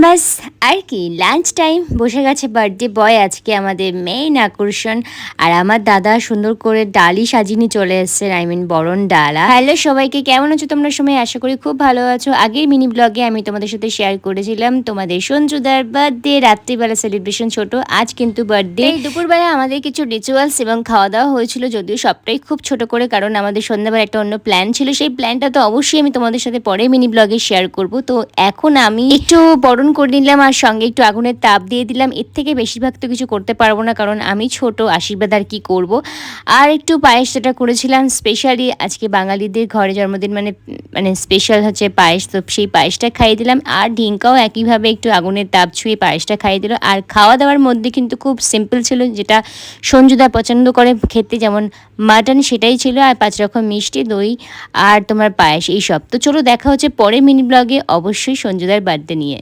ব্যাস আর কি lunch time বসে গেছে বার্থডে বয় আজকে আমাদের মেইন আকর্ষণ। আর আমার দাদা সুন্দর করে ডালি সাজিয়ে চলে এসছে, আই মিন বরণ ডালা। হ্যালো সবাইকে, কেমন আছো তোমরা? সময় আশা করি খুব ভালো আছো। আগের মিনি ব্লগে আমি তোমাদের সাথে শেয়ার করেছিলাম তোমাদের সঞ্জুদার বার্থডে, রাত্রিবেলা সেলিব্রেশন ছোট, আজ কিন্তু বার্থডে। এই দুপুরবেলা আমাদের কিছু রিচুয়ালস এবং খাওয়া দাওয়া হয়েছিল, যদিও সবটাই খুব ছোট করে, কারণ আমাদের সন্ধ্যাবেলা একটা অন্য প্ল্যান ছিল। সেই প্ল্যানটা তো অবশ্যই আমি তোমাদের সাথে পরে মিনি ব্লগে শেয়ার করব। তো এখন আমি একটু বরণ করে নিলাম আর সঙ্গে একটু আগুনের তাপ দিয়ে দিলাম। এর থেকে বেশিরভাগ তো কিছু করতে পারবো না, কারণ আমি ছোট, আশীর্বাদ আর কি করব। আর একটু পায়েস যেটা করেছিলাম স্পেশালি আজকে বাঙালিদের ঘরে জন্মদিন, মানে মানে স্পেশাল হচ্ছে পায়েস, তো সেই পায়েসটা খাইয়ে দিলাম। আর ঢিঙ্কাও একইভাবে একটু আগুনের তাপ ছুঁয়ে পায়েসটা খাইয়ে দিল। আর খাওয়া দাওয়ার মধ্যে কিন্তু খুব সিম্পল ছিল, যেটা সঞ্জুদা পছন্দ করে খেতে, যেমন মাটন সেটাই ছিল, আর 5 রকম মিষ্টি, দই আর তোমার পায়েস, এইসব। তো চলো দেখা হচ্ছে পরে মিনি ব্লগে, অবশ্যই সঞ্জুদার বার্থডে নিয়ে।